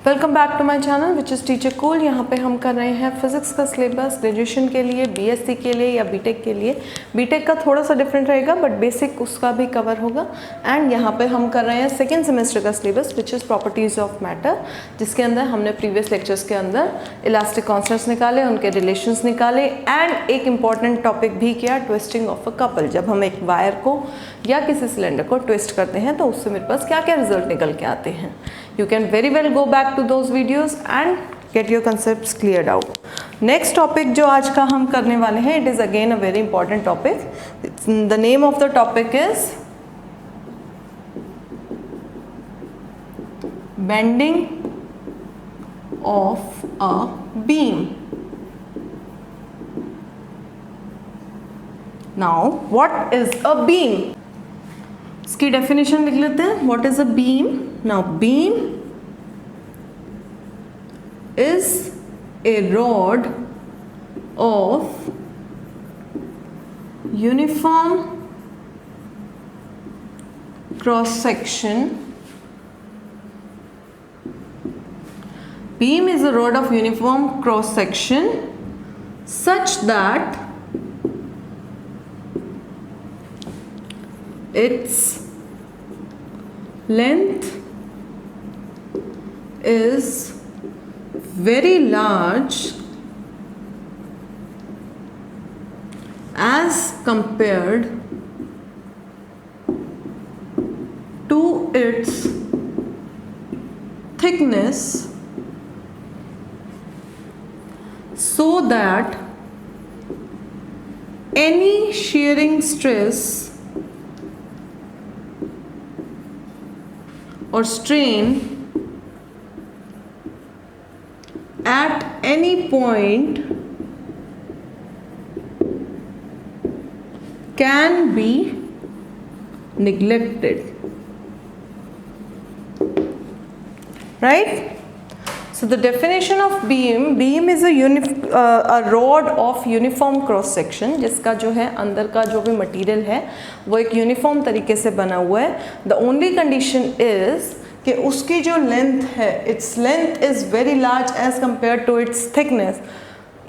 Welcome back to my channel which is teacher cool. यहाँ पे हम कर रहे हैं फिजिक्स का सिलेबस ग्रेजुएशन के लिए, बीएससी के लिए या बीटेक के लिए। बीटेक का थोड़ा सा डिफरेंट रहेगा बट बेसिक उसका भी कवर होगा। एंड यहाँ पे हम कर रहे हैं सेकेंड सेमेस्टर का syllabus which is properties of matter, जिसके अंदर हमने प्रीवियस लेक्चर्स के अंदर इलास्टिक कॉन्स्टेंट्स निकाले, उनके रिलेशंस निकाले एंड एक इम्पॉर्टेंट टॉपिक भी किया, ट्विस्टिंग ऑफ अ कपल। जब हम एक वायर को या किसी सिलेंडर को ट्विस्ट करते हैं तो उससे मेरे पास क्या क्या रिजल्ट निकल के आते हैं। You can very well go back to those videos and get your concepts cleared out. Next topic जो आज का हम करने वाले हैं, it is again a very important topic. The name of the topic is bending of a beam. Now, what is a beam? इसकी definition लिख लेते हैं। What is a beam? Now beam is a rod of uniform cross section. Beam is a rod of uniform cross section such that its length is very large as compared to its thickness, so that any shearing stress or strain at any point can be neglected, right? So the definition of beam is a rod of uniform cross section, जिसका जो है अंदर का जो भी material है वो एक यूनिफॉर्म तरीके से बना हुआ है। द ओनली कंडीशन इज कि उसकी जो लेंथ है, its length is very large as compare to its thickness.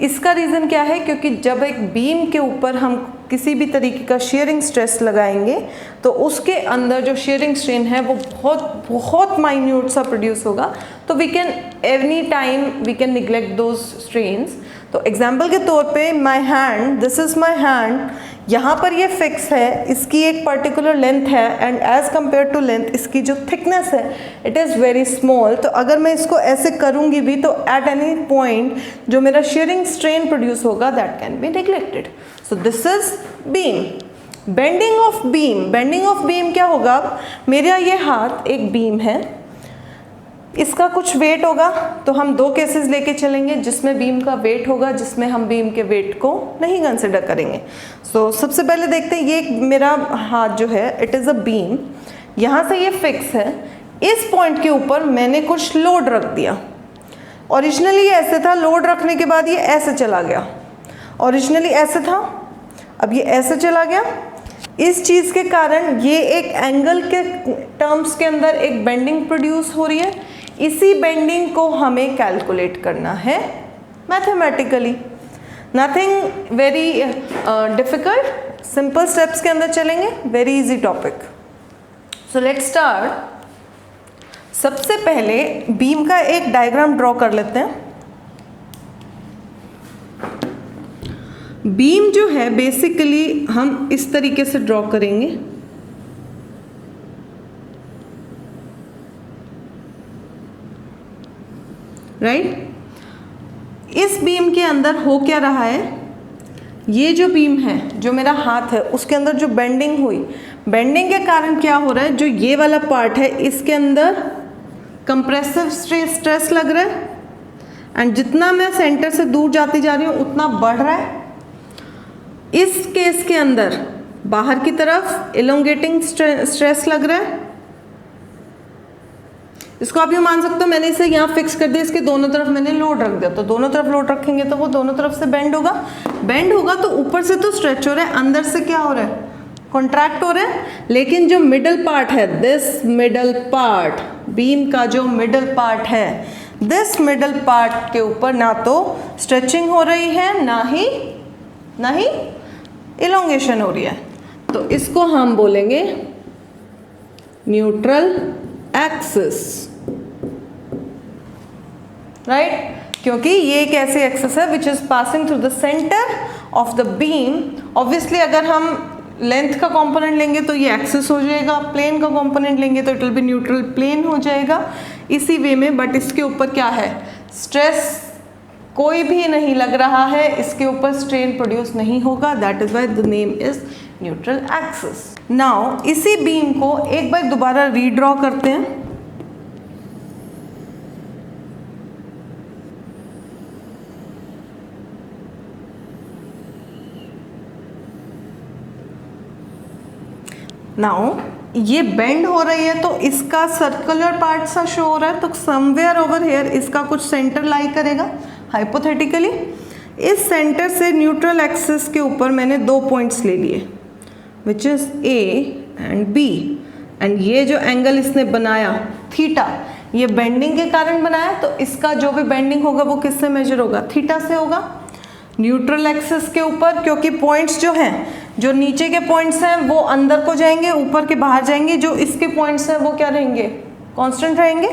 इसका रीज़न क्या है? क्योंकि जब एक बीम के ऊपर हम किसी भी तरीके का शेयरिंग स्ट्रेस लगाएंगे तो उसके अंदर जो शेयरिंग स्ट्रेन है वो बहुत बहुत माइन्यूट सा प्रोड्यूस होगा। तो we can any time we can neglect those strains. तो एग्जाम्पल के तौर पे my hand, this is my hand, यहाँ पर ये फिक्स है, इसकी एक पर्टिकुलर लेंथ है and as compare to length इसकी जो थिकनेस है इट इज़ वेरी स्मॉल। तो अगर मैं इसको ऐसे करूँगी भी तो एट एनी पॉइंट जो मेरा शेयरिंग स्ट्रेन प्रोड्यूस होगा that can be neglected. So this is beam. Bending of beam, bending of beam क्या होगा? मेरा ये हाथ एक बीम है, इसका कुछ वेट होगा तो हम दो केसेस लेके चलेंगे जिसमें बीम का वेट होगा, जिसमें हम बीम के वेट को नहीं कंसिडर करेंगे। सो सबसे पहले देखते हैं, ये मेरा हाथ जो है इट इज़ अ बीम, यहाँ से ये फिक्स है, इस पॉइंट के ऊपर मैंने कुछ लोड रख दिया। ओरिजिनली ऐसे था, लोड रखने के बाद ये ऐसे चला गया। ओरिजिनली ऐसे था, अब ये ऐसे चला गया। इस चीज़ के कारण ये एक एंगल के टर्म्स के अंदर एक बेंडिंग प्रोड्यूस हो रही है। इसी बेंडिंग को हमें कैलकुलेट करना है mathematically. Nothing very difficult, simple steps के अंदर चलेंगे, very easy topic. So let's start. सबसे पहले बीम का एक डायग्राम ड्रॉ कर लेते हैं। बीम जो है बेसिकली हम इस तरीके से ड्रॉ करेंगे, राइट? इस बीम के अंदर हो क्या रहा है? ये जो बीम है, जो मेरा हाथ है, उसके अंदर जो बेंडिंग हुई, बेंडिंग के कारण क्या हो रहा है? जो ये वाला पार्ट है इसके अंदर कंप्रेसिव स्ट्रेस लग रहा है एंड जितना मैं सेंटर से दूर जाती जा रही हूँ उतना बढ़ रहा है। इस केस के अंदर बाहर की तरफ इलोंगेटिंग स्ट्रेस लग रहा है। इसको आप ये मान सकते हो मैंने इसे यहाँ फिक्स कर दिया, इसके दोनों तरफ मैंने लोड रख दिया, तो दोनों तरफ लोड रखेंगे तो वो दोनों तरफ से बेंड होगा। बेंड होगा तो ऊपर से तो स्ट्रेच हो रहा है, अंदर से क्या हो रहा है, कॉन्ट्रैक्ट हो रहा है। लेकिन जो मिडल पार्ट है, दिस मिडल पार्ट, बीम का जो मिडल पार्ट है, दिस मिडल पार्ट के ऊपर ना तो स्ट्रेचिंग हो रही है ना ही इलोंगेशन हो रही है, तो इसको हम बोलेंगे न्यूट्रल एक्सिस, राइट? क्योंकि ये एक ऐसी एक्सिस है which is passing through the centre of the beam. Obviously अगर हम लेंथ का कंपोनेंट लेंगे तो ये एक्सिस हो जाएगा, प्लेन का कंपोनेंट लेंगे तो it will be neutral plane हो जाएगा इसी वे में। बट इसके ऊपर क्या है, स्ट्रेस कोई भी नहीं लग रहा है, इसके ऊपर स्ट्रेन प्रोड्यूस नहीं होगा, that is why the name is neutral axis. Now इसी बीम को एक बार दोबारा रीड्रॉ करते हैं। नाउ ये बेंड हो रही है तो इसका सर्कुलर पार्ट सा शो हो रहा है, तो समवेयर ओवर हेयर इसका कुछ सेंटर लाई करेगा हाइपोथेटिकली। इस सेंटर से न्यूट्रल एक्सिस के ऊपर मैंने 2 पॉइंट्स ले लिए which is a and b, and ये जो एंगल इसने बनाया थीटा, ये बेंडिंग के कारण बनाया, तो इसका जो भी बेंडिंग होगा वो किससे मेजर होगा, थीटा से होगा न्यूट्रल एक्सिस के ऊपर। क्योंकि पॉइंट्स जो हैं, जो नीचे के पॉइंट्स हैं वो अंदर को जाएंगे, ऊपर के बाहर जाएंगे, जो इसके पॉइंट्स हैं वो क्या रहेंगे, कांस्टेंट रहेंगे।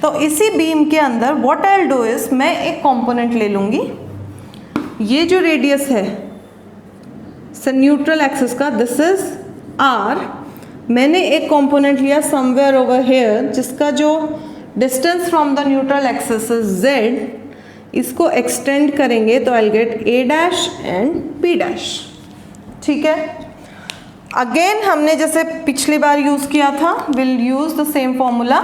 तो इसी बीम के अंदर what I will do is, मैं एक कंपोनेंट ले लूँगी, ये जो रेडियस है न्यूट्रल एक्सिस का, दिस इज आर, मैंने एक कंपोनेंट लिया समवेयर ओवर हेयर जिसका जो distance from the neutral axis is z, इसको एक्सटेंड करेंगे तो I will get a dash and b dash, ठीक है। अगेन हमने जैसे पिछली बार यूज किया था, will use the same formula,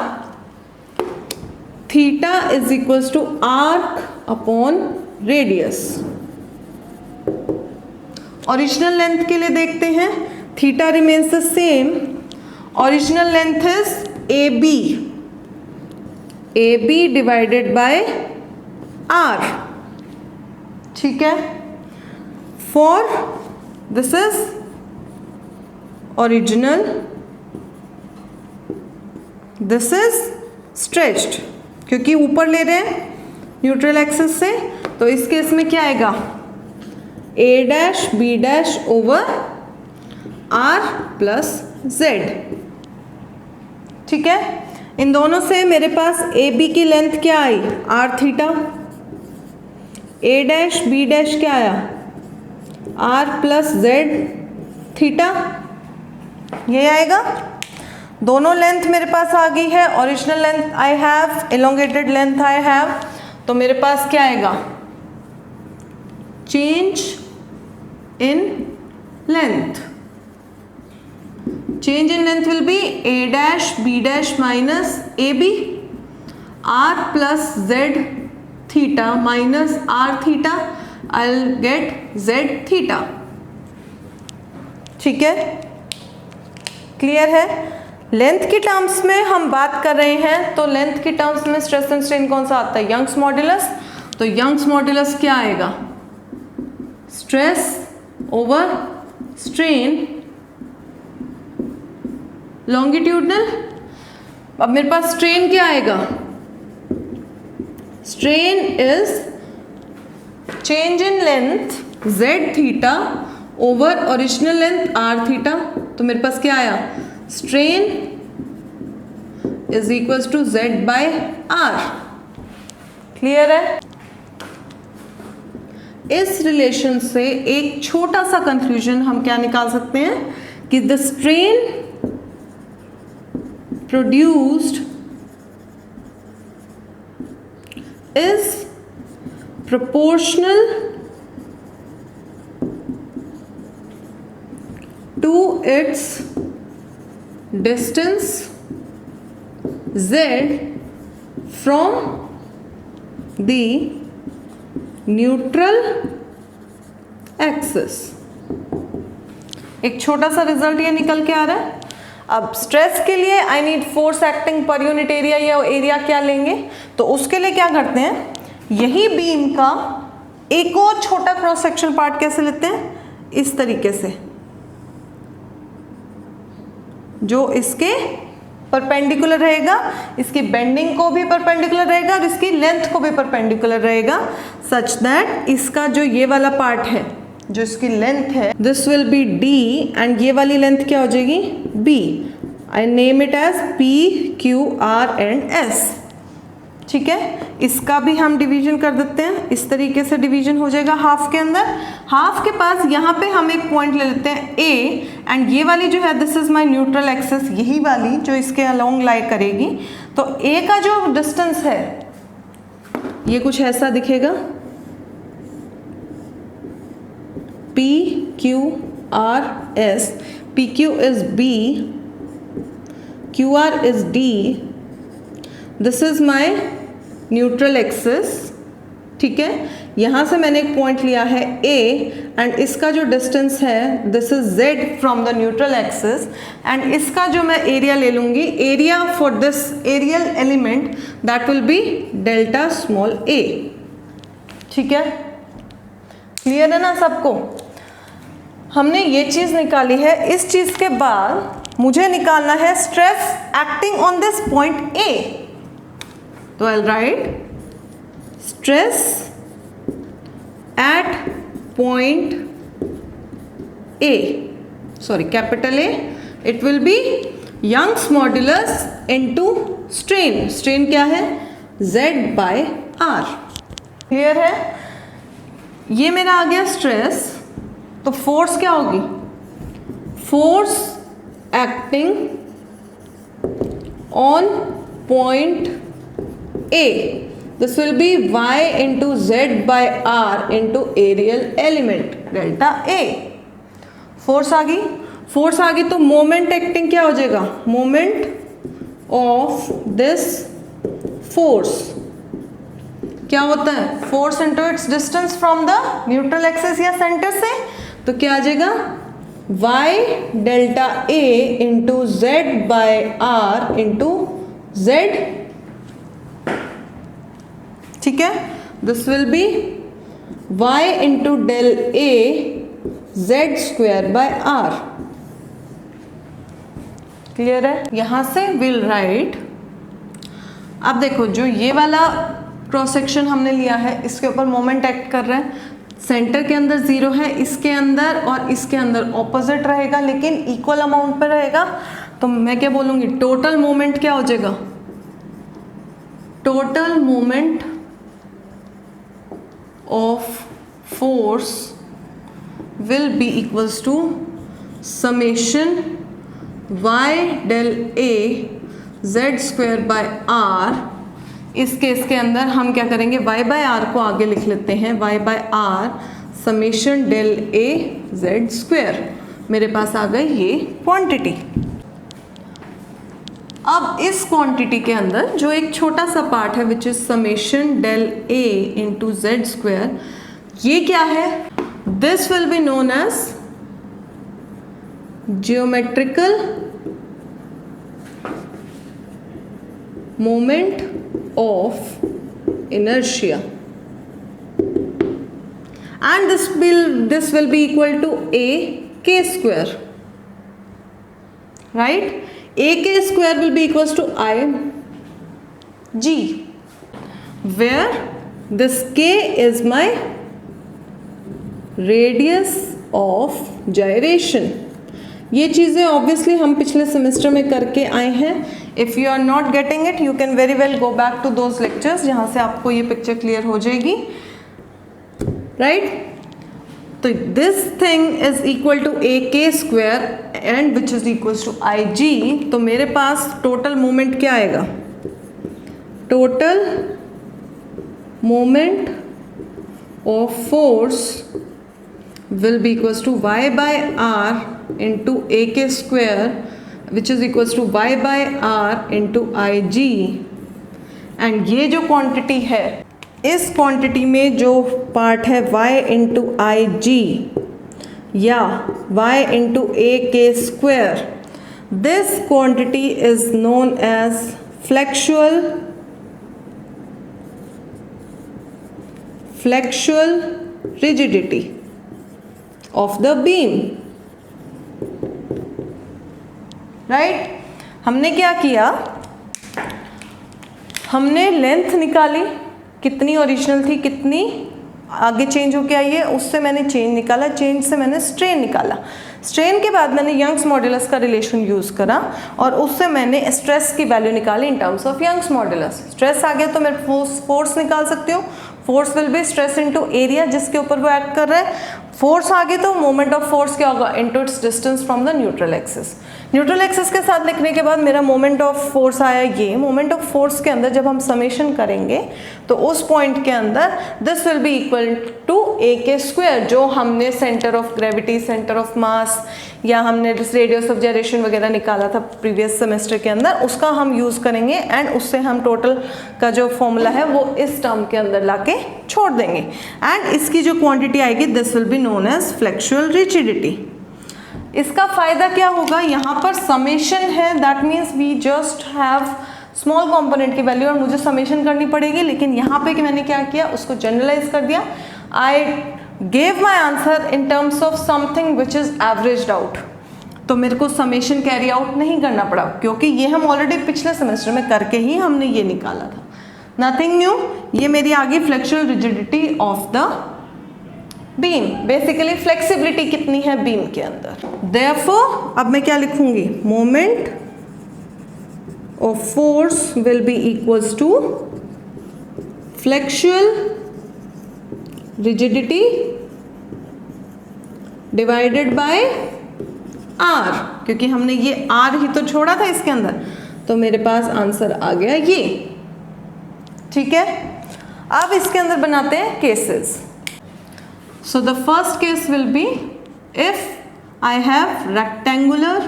theta is equals to arc upon radius. Original length के लिए देखते हैं, theta remains the same, original length is a b divided by r, ठीक है। For this is original, this is stretched, क्योंकि ऊपर ले रहे हैं न्यूट्रल एक्सिस से, तो इस केस में क्या आएगा, A dash B dash over R plus Z, ठीक है। इन दोनों से मेरे पास ए बी की लेंथ क्या आई, R theta, A dash B dash क्या आया, आर प्लस जेड थीटा, ये आएगा। दोनों लेंथ मेरे पास आ गई है, original length I have, elongated length I have, तो मेरे पास क्या आएगा, change in length, change in length will be a dash b dash minus ab, r plus z theta minus r theta, I'll get z theta, ठीक है, clear है। Length की terms में हम बात कर रहे हैं, तो लेंथ की टर्म्स में स्ट्रेस एंड स्ट्रेन कौन सा आता है, यंग्स मॉड्यूलस, तो यंग्स मॉड्यूलस क्या आएगा, स्ट्रेस ओवर स्ट्रेन लॉन्गिट्यूडनल। अब मेरे पास स्ट्रेन क्या आएगा, strain is change in length z theta over original length r theta, तो मेरे पास क्या आया, strain is equals to z by r, clear है। इस रिलेशन से एक छोटा सा कंक्लूजन हम क्या निकाल सकते हैं कि the strain produced is proportional to its distance z from the neutral axis। एक छोटा सा रिजल्ट ये निकल के आ रहा है। अब स्ट्रेस के लिए I need force acting per unit area, या एरिया क्या लेंगे, तो उसके लिए क्या करते हैं, यही बीम का एक और छोटा क्रॉस सेक्शन पार्ट कैसे लेते हैं, इस तरीके से, जो इसके परपेंडिकुलर रहेगा, इसकी बेंडिंग को भी परपेंडिकुलर रहेगा और इसकी लेंथ को भी परपेंडिकुलर रहेगा, सच दैट इसका जो ये वाला पार्ट है, जो इसकी लेंथ है, this will be d and ये वाली लेंथ क्या हो जाएगी, b. I name it as p q r and s. ठीक है, इसका भी हम डिवीजन कर देते हैं. इस तरीके से डिवीजन हो जाएगा हाफ के अंदर. हाफ के पास यहाँ पे हम एक पॉइंट ले लेते हैं ए, एंड ये वाली जो है this is my neutral axis, यही वाली जो इसके अलोंग लाई करेगी. तो ए का जो डिस्टेंस है ये कुछ ऐसा दिखेगा, p q r s. P q is b, q r is d. This is my neutral axis. ठीक है, यहाँ से मैंने एक पॉइंट लिया है ए, एंड इसका जो डिस्टेंस है this is Z from the neutral axis, and इसका जो मैं एरिया ले लूँगी, area for this aerial element that will be delta small A. ठीक है, क्लियर है ना सबको. हमने ये चीज़ निकाली है. इस चीज़ के बाद मुझे निकालना है stress acting on this point A. तो I'll write stress at point A, sorry capital A, it will be Young's modulus into strain. strain क्या है, Z by R. क्लियर है. ये मेरा आ गया स्ट्रेस. तो फोर्स क्या होगी, force acting on point A. This will be y into z by r into aerial element delta A. Force आ गई. फोर्स आ गई तो मोमेंट एक्टिंग क्या हो जाएगा, मोमेंट ऑफ दिस फोर्स क्या होता है, force into its distance from the neutral axis या सेंटर से. तो क्या आ जाएगा, y delta A into z by r into z. ठीक है, this will be y into del A z square by r. Clear है. यहां से विल राइट. अब देखो जो ये वाला क्रॉस सेक्शन हमने लिया है, इसके ऊपर मोमेंट एक्ट कर रहा है. सेंटर के अंदर जीरो है, इसके अंदर और इसके अंदर ऑपोजिट रहेगा, लेकिन इक्वल अमाउंट पे रहेगा. तो मैं क्या बोलूंगी, टोटल मोमेंट क्या हो जाएगा, total moment of force will be equals to summation y del A z square by r. इस केस के अंदर हम क्या करेंगे, y by r को आगे लिख लेते हैं, y by r summation del A z square. मेरे पास आ गई ये क्वांटिटी. अब इस क्वांटिटी के अंदर जो एक छोटा सा पार्ट है which is summation del A into Z square, ये क्या है, this will be known as geometrical moment of inertia, and this will be equal to A K square. Right, a k square will be equals to I g, where this k is my radius of gyration. ये चीज़ें obviously हम पिछले semester में करके आए हैं. If you are not getting it you can very well go back to those lectures जहाँ से आपको ये पिक्चर क्लियर हो जाएगी. राइट, तो this thing is equal to A K square and which is equal to I G. तो मेरे पास टोटल मोमेंट क्या आएगा, total moment of force will be equal to y by r into A K square which is equal to y by r into I G. And ये जो quantity है, इस quantity में जो पार्ट है y into I जी या y into A K square, this quantity is known as flexural rigidity of the beam. Right, हमने क्या किया, हमने लेंथ निकाली, कितनी ओरिजिनल थी कितनी आगे चेंज होके आई है, उससे मैंने चेंज निकाला, चेंज से मैंने स्ट्रेन निकाला, स्ट्रेन के बाद मैंने यंग्स मॉड्यूलस का रिलेशन यूज़ करा और उससे मैंने स्ट्रेस की वैल्यू निकाली in terms of Young's modulus. Stress आ गया तो मैं फोर्स निकाल सकती हूँ, force will be stress into area जिसके ऊपर वो एक्ट कर रहा है। फोर्स आ गया तो मोमेंट ऑफ फोर्स क्या होगा, into its distance from the neutral axis. Neutral axis के साथ लिखने के बाद मेरा मोमेंट ऑफ फोर्स आया ये। मोमेंट ऑफ फोर्स के अंदर जब हम समेशन करेंगे तो उस पॉइंट के अंदर this will be equal to A K square, जो हमने centre of gravity, centre of mass या हमने रेडियस ऑफ जाइरेशन वगैरह निकाला था प्रीवियस सेमेस्टर के अंदर, उसका हम यूज़ करेंगे एंड उससे हम टोटल का जो फॉर्मूला है वो इस टर्म के अंदर लाके छोड़ देंगे एंड इसकी जो क्वांटिटी आएगी this will be known as flexural rigidity. इसका फ़ायदा क्या होगा, यहाँ पर समेशन है, that means we just have small component की वैल्यू और मुझे समेशन करनी पड़ेगी, लेकिन यहाँ पे कि मैंने क्या किया उसको जनरलाइज कर दिया। I gave my answer in terms of something which is averaged out, तो मेरे को समेशन कैरी आउट नहीं करना पड़ा क्योंकि ये हम ऑलरेडी पिछले सेमेस्टर में करके ही हमने ये निकाला था। नथिंग न्यू, ये मेरी आ गई flexural rigidity of the beam. Basically flexibility कितनी है बीम के अंदर। देयरफॉर अब मैं क्या लिखूंगी, moment of force will be equals to flexural rigidity divided by R, क्योंकि हमने ये आर ही तो छोड़ा था इसके अंदर, तो मेरे पास आंसर आ गया ये। ठीक है, अब इसके अंदर बनाते हैं cases. So the first case will be if I have rectangular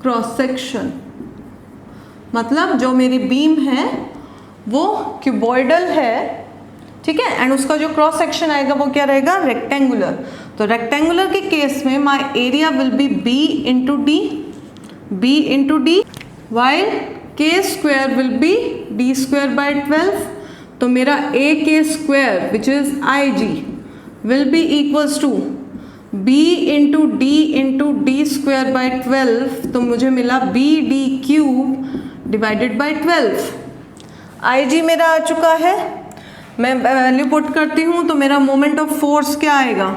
cross section, मतलब जो मेरी बीम है वो क्यूबॉइडल है, ठीक है, एंड उसका जो क्रॉस सेक्शन आएगा वो क्या रहेगा, रेक्टेंगुलर। तो रेक्टेंगुलर के केस में my area will be B into D while K square will be D square by 12। तो मेरा A K square which is I G will be equals to B into D square by 12, तो मुझे मिला B D cube divided by 12। I G मेरा आ चुका है, मैं वैल्यू पुट करती हूँ तो मेरा मोमेंट ऑफ फोर्स क्या आएगा,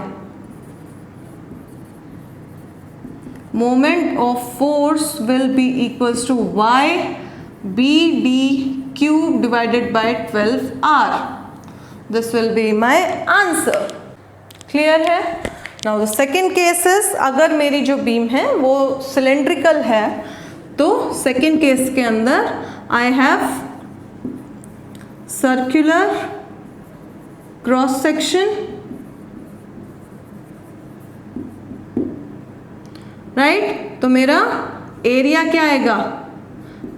moment of force will be equals to Y B D cube divided by 12r। This will be my answer. Clear है। Now the second case is, अगर मेरी जो बीम है वो सिलेंड्रिकल है तो सेकेंड केस के अंदर I have circular cross section, right. तो मेरा एरिया क्या आएगा,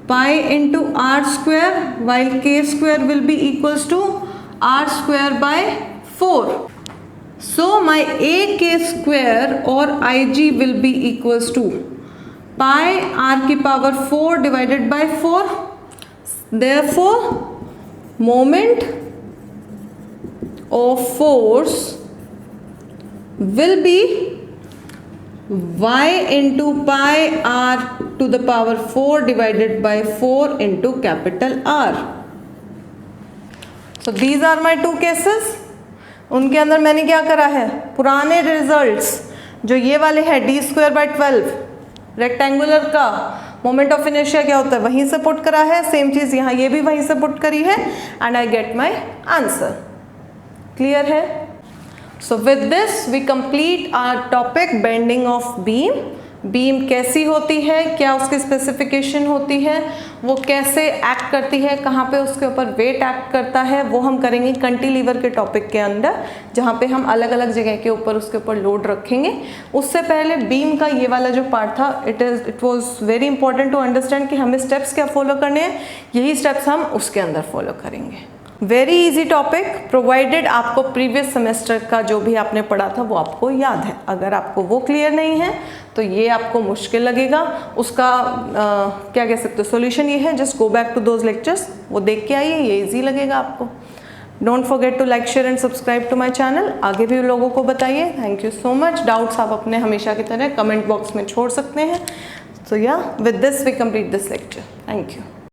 pi into R square while K square will be equals to R square by 4। So my A K square और I G will be equals to pi R की power 4 divided by 4। Therefore moment of force will be y into pi r to the power 4 divided by 4 into capital R. So these are my two cases. उनके अंदर मैंने क्या करा है, पुराने results जो ये वाले हैं डी स्क्वायर बाई 12 रेक्टेंगुलर का मोमेंट ऑफ इनर्शिया क्या होता है वहीं से पुट करा है, सेम चीज़ यहाँ ये भी वहीं से पुट करी है and I get my answer. Clear है। So with this we complete our topic bending of beam. Beam कैसी होती है, क्या उसकी स्पेसिफिकेशन होती है, वो कैसे एक्ट करती है, कहाँ पे उसके ऊपर वेट एक्ट करता है, वो हम करेंगे कैंटिलीवर के टॉपिक के अंदर, जहाँ पे हम अलग अलग जगह के ऊपर उसके ऊपर लोड रखेंगे। उससे पहले बीम का ये वाला जो पार्ट था it was very important to understand कि हमें स्टेप्स क्या फॉलो करने हैं, यही स्टेप्स हम उसके अंदर फॉलो करेंगे। वेरी इजी टॉपिक, प्रोवाइडेड आपको प्रीवियस सेमेस्टर का जो भी आपने पढ़ा था वो आपको याद है। अगर आपको वो क्लियर नहीं है तो ये आपको मुश्किल लगेगा। उसका क्या कह सकते हो, सॉल्यूशन ये है, just go back to those lectures, वो देख के आइए, ये इजी लगेगा आपको। Don't forget to like share and subscribe to my channel. आगे भी लोगों को बताइए। Thank you so much. Doubts आप अपने हमेशा की तरह कमेंट बॉक्स में छोड़ सकते हैं। So yeah, with this we complete this lecture. Thank you.